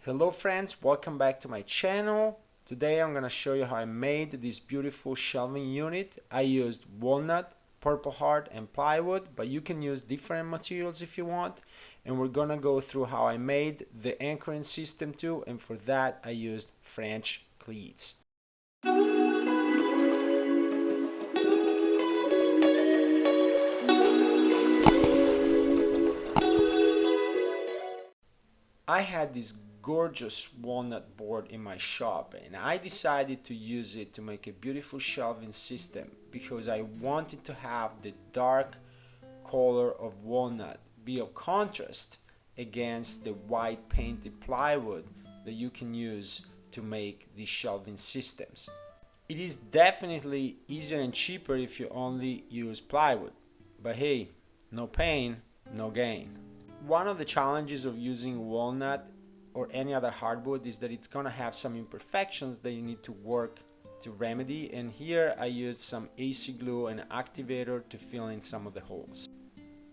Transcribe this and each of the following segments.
Hello friends, welcome back to my channel. Today I'm going to show you how I made this beautiful shelving unit. I used walnut, purple heart and plywood, but you can use different materials if you want. And we're going to go through how I made the anchoring system too, and for that I used French cleats. I had this gorgeous walnut board in my shop and I decided to use it to make a beautiful shelving system because I wanted to have the dark color of walnut be a contrast against the white painted plywood that you can use to make these shelving systems. It is definitely easier and cheaper if you only use plywood, but hey, no pain, no gain. One of the challenges of using walnut or any other hardwood is that it's gonna have some imperfections that you need to work to remedy, and here I used some AC glue and activator to fill in some of the holes.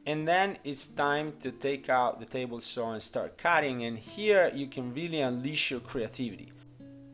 And then it's time to take out the table saw and start cutting, and here you can really unleash your creativity.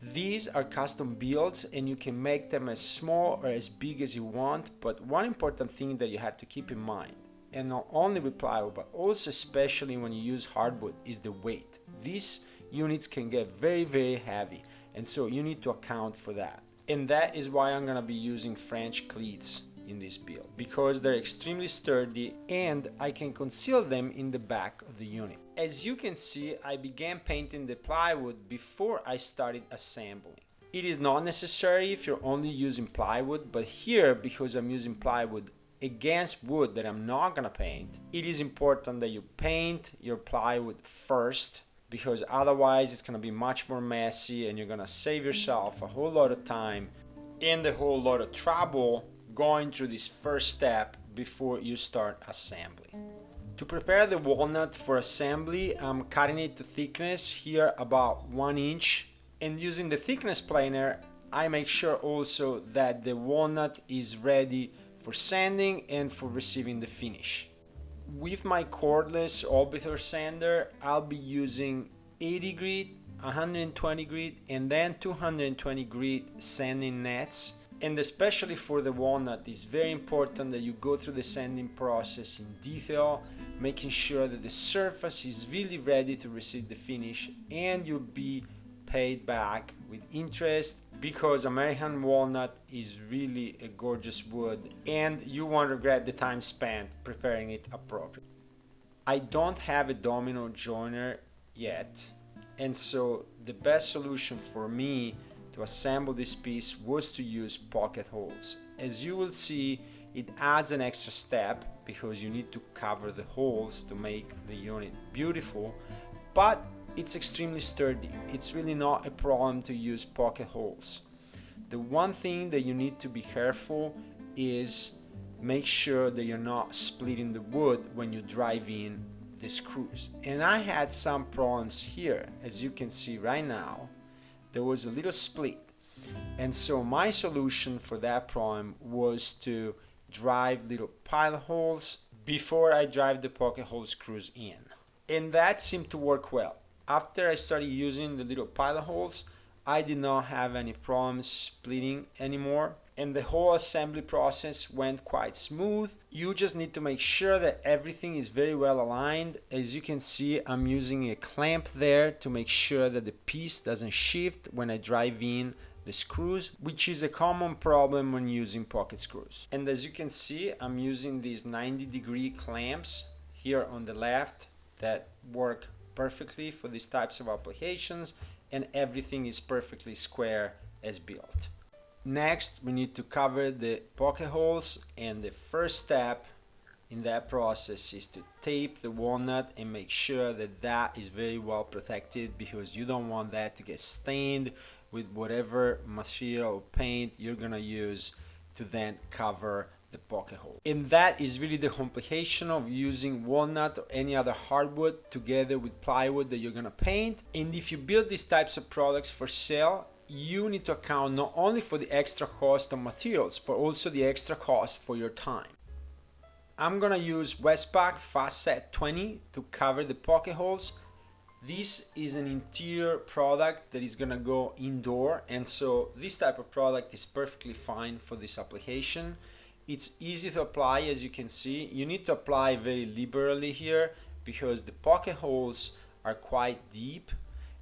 These are custom builds and you can make them as small or as big as you want, but one important thing that you have to keep in mind, and not only with plywood but also especially when you use hardwood, is the weight. These units can get very heavy, and so you need to account for that. And that is why I'm gonna be using French cleats in this build, because they're extremely sturdy and I can conceal them in the back of the unit. As you can see, I began painting the plywood before I started assembling. It is not necessary if you're only using plywood, but here, because I'm using plywood against wood that I'm not gonna paint, it is important that you paint your plywood first, because otherwise it's gonna be much more messy and you're gonna save yourself a whole lot of time and a whole lot of trouble going through this first step before you start assembling. To prepare the walnut for assembly, I'm cutting it to thickness, here about 1 inch, and using the thickness planer I make sure also that the walnut is ready for sanding and for receiving the finish. With my cordless Orbiter sander, I'll be using 80 grit, 120 grit and then 220 grit sanding nets. And especially for the walnut, it's very important that you go through the sanding process in detail, making sure that the surface is really ready to receive the finish, and you'll be paid back with interest, because American walnut is really a gorgeous wood and you won't regret the time spent preparing it appropriately. I don't have a domino joiner yet, and so the best solution for me to assemble this piece was to use pocket holes. As you will see, it adds an extra step because you need to cover the holes to make the unit beautiful, but it's extremely sturdy. It's really not a problem to use pocket holes. The one thing that you need to be careful is make sure that you're not splitting the wood when you drive in the screws. And I had some problems here. As you can see right now, there was a little split. And so my solution for that problem was to drive little pilot holes before I drive the pocket hole screws in. And that seemed to work well. After I started using the little pilot holes, I did not have any problems splitting anymore, and the whole assembly process went quite smooth. You just need to make sure that everything is very well aligned. As you can see, I'm using a clamp there to make sure that the piece doesn't shift when I drive in the screws, which is a common problem when using pocket screws. And as you can see, I'm using these 90-degree clamps here on the left that work perfectly for these types of applications, and everything is perfectly square as built. Next, we need to cover the pocket holes, and the first step in that process is to tape the walnut and make sure that that is very well protected, because you don't want that to get stained with whatever material or paint you're gonna use to then cover the pocket hole. And that is really the complication of using walnut or any other hardwood together with plywood that you're gonna paint. And if you build these types of products for sale, you need to account not only for the extra cost of materials, but also the extra cost for your time. I'm gonna use Westpac Fast Set 20 to cover the pocket holes, This is an interior product that is gonna go indoor, and so this type of product is perfectly fine for this application. It's easy to apply, as you can see. You need to apply very liberally here because the pocket holes are quite deep,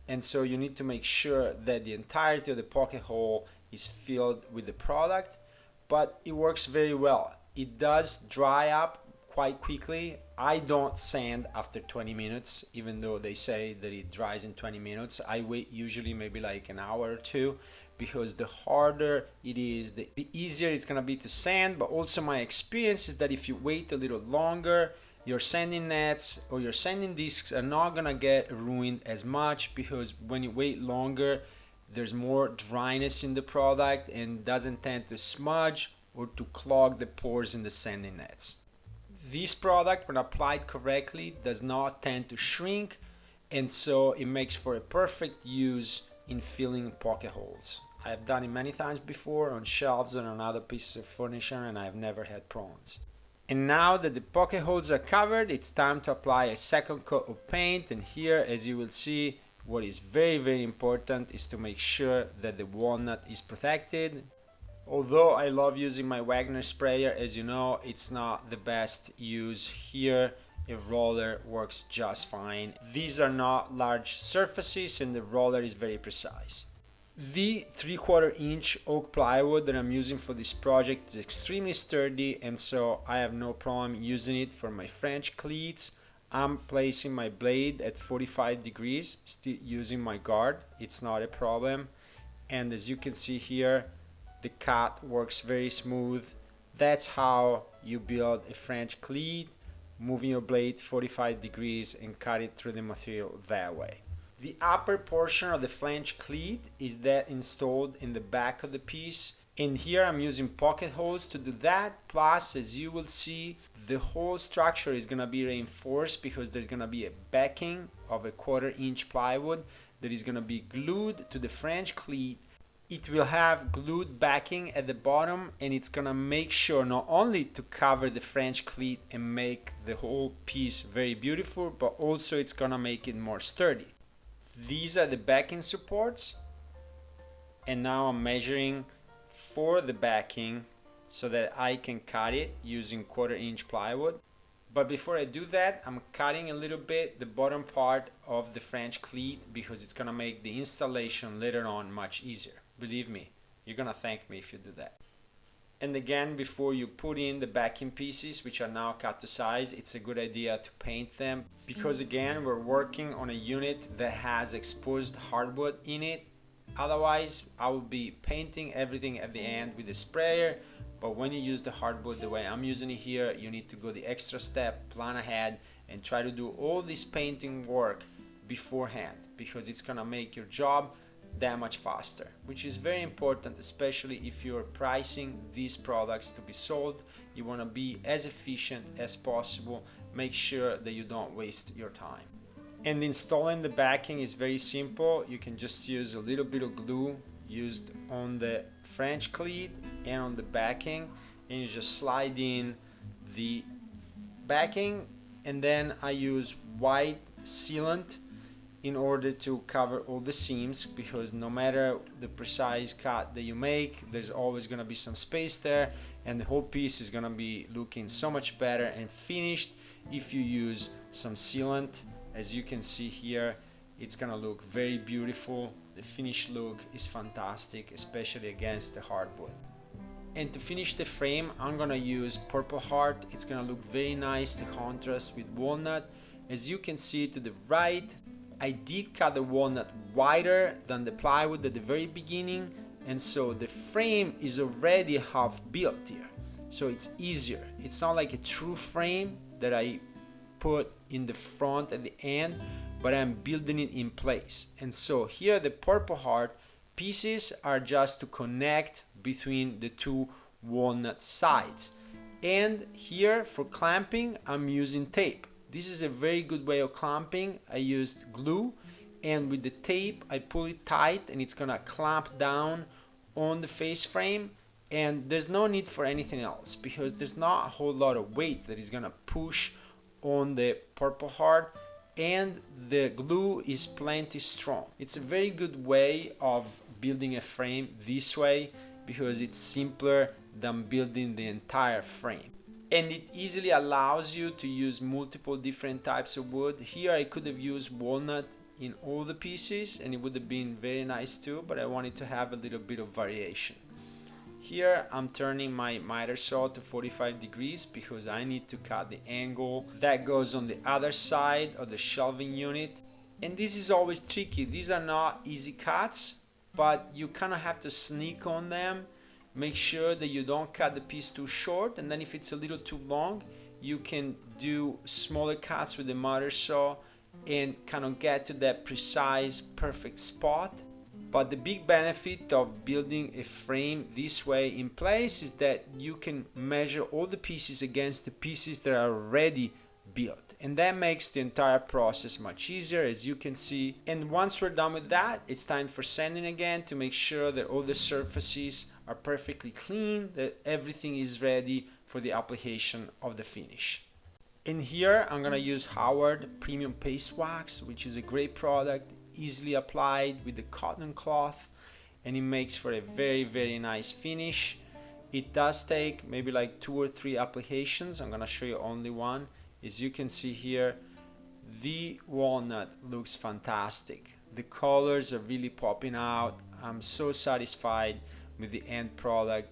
and so you need to make sure that the entirety of the pocket hole is filled with the product, but it works very well. It does dry up quite quickly. I don't sand after 20 minutes, even though they say that it dries in 20 minutes. I wait usually maybe like an hour or two, because the harder it is, the easier it's gonna be to sand. But also my experience is that if you wait a little longer, your sanding nets or your sanding discs are not gonna get ruined as much, because when you wait longer, there's more dryness in the product and doesn't tend to smudge or to clog the pores in the sanding nets. This product, when applied correctly, does not tend to shrink, and so it makes for a perfect use in filling pocket holes. I have done it many times before on shelves and on other pieces of furniture, and I have never had problems. And now that the pocket holes are covered, it's time to apply a second coat of paint. And here, as you will see, what is very important is to make sure that the walnut is protected. Although I love using my Wagner sprayer, as you know, it's not the best use here. A roller works just fine. These are not large surfaces and the roller is very precise. The 3/4 inch oak plywood that I'm using for this project is extremely sturdy, and so I have no problem using it for my French cleats. I'm placing my blade at 45 degrees, still using my guard. It's not a problem. And as you can see here, the cut works very smooth. That's how you build a French cleat, moving your blade 45 degrees and cut it through the material that way. The upper portion of the flange cleat is that installed in the back of the piece, and here I'm using pocket holes to do that. Plus, as you will see, the whole structure is gonna be reinforced because there's gonna be a backing of a 1/4 inch plywood that is gonna be glued to the flange cleat. It will have glued backing at the bottom, and it's gonna make sure not only to cover the French cleat and make the whole piece very beautiful, but also it's gonna make it more sturdy. These are the backing supports, and now I'm measuring for the backing so that I can cut it using 1/4 inch plywood. But before I do that, I'm cutting a little bit the bottom part of the French cleat because it's gonna make the installation later on much easier. Believe me, you're gonna thank me if you do that. And again, before you put in the backing pieces, which are now cut to size, it's a good idea to paint them, because again, we're working on a unit that has exposed hardwood in it. Otherwise, I will be painting everything at the end with a sprayer, but when you use the hardwood the way I'm using it here, you need to go the extra step, plan ahead, and try to do all this painting work beforehand, because it's gonna make your job that much faster, which is very important, especially if you're pricing these products to be sold. You want to be as efficient as possible. Make sure that you don't waste your time. And installing the backing is very simple. You can just use a little bit of glue used on the French cleat and on the backing, and you just slide in the backing, and then I use white sealant in order to cover all the seams, because no matter the precise cut that you make, there's always going to be some space there, and the whole piece is going to be looking so much better and finished if you use some sealant. As you can see here, it's going to look very beautiful. The finished look is fantastic, especially against the hardwood. And to finish the frame, I'm going to use Purple Heart. It's going to look very nice to contrast with walnut. As you can see to the right, I did cut the walnut wider than the plywood at the very beginning, and so the frame is already half built here, so it's easier. It's not like a true frame that I put in the front at the end, but I'm building it in place. And so here the Purple Heart pieces are just to connect between the two walnut sides, and here for clamping I'm using tape. This is a very good way of clamping. I used glue, and with the tape I pull it tight, and it's gonna clamp down on the face frame, and there's no need for anything else because there's not a whole lot of weight that is gonna push on the Purple Heart, and the glue is plenty strong. It's a very good way of building a frame this way because it's simpler than building the entire frame. And it easily allows you to use multiple different types of wood. Here I could have used walnut in all the pieces and it would have been very nice too, but I wanted to have a little bit of variation. Here I'm turning my miter saw to 45 degrees because I need to cut the angle that goes on the other side of the shelving unit. And this is always tricky. These are not easy cuts, but you kind of have to sneak on them. Make sure that you don't cut the piece too short, and then if it's a little too long, you can do smaller cuts with the miter saw and kind of get to that precise, perfect spot. But the big benefit of building a frame this way in place is that you can measure all the pieces against the pieces that are already built, and that makes the entire process much easier, as you can see. And once we're done with that, it's time for sanding again to make sure that all the surfaces are perfectly clean, that everything is ready for the application of the finish. In here I'm gonna use Howard Premium Paste Wax, which is a great product, easily applied with the cotton cloth, and it makes for a very nice finish. It does take maybe like 2 or 3 applications. I'm gonna show you only one. As you can see here, the walnut looks fantastic. The colors are really popping out. I'm so satisfied with the end product.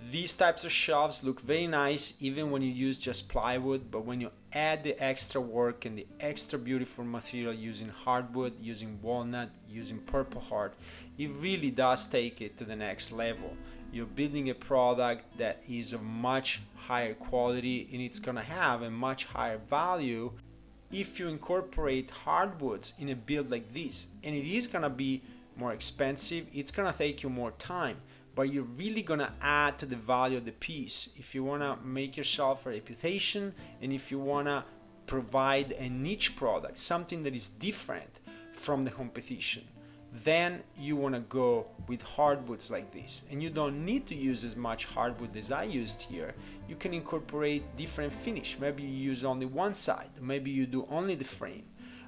These types of shelves look very nice even when you use just plywood, but when you add the extra work and the extra beautiful material using hardwood, using walnut, using purple heart, it really does take it to the next level. You're building a product that is of much higher quality, and it's gonna have a much higher value if you incorporate hardwoods in a build like this. And it is gonna be more expensive, it's gonna take you more time, but you're really gonna add to the value of the piece. If you wanna make yourself a reputation, and if you wanna provide a niche product, something that is different from the competition, then you wanna go with hardwoods like this. And you don't need to use as much hardwood as I used here. You can incorporate different finish. Maybe you use only one side, maybe you do only the frame.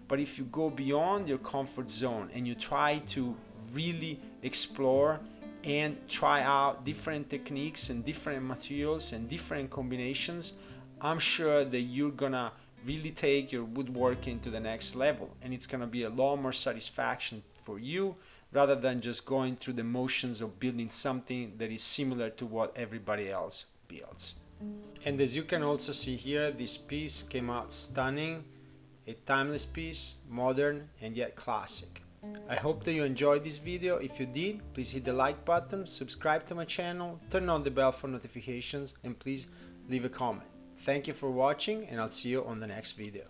But if you go beyond your comfort zone and you try to really explore and try out different techniques and different materials and different combinations, I'm sure that you're gonna really take your woodworking to the next level, and it's gonna be a lot more satisfaction for you rather than just going through the motions of building something that is similar to what everybody else builds. And as you can also see here, this piece came out stunning, a timeless piece, modern and yet classic. I hope that you enjoyed this video. If you did, please hit the like button, subscribe to my channel, turn on the bell for notifications, and please leave a comment. Thank you for watching, and I'll see you on the next video.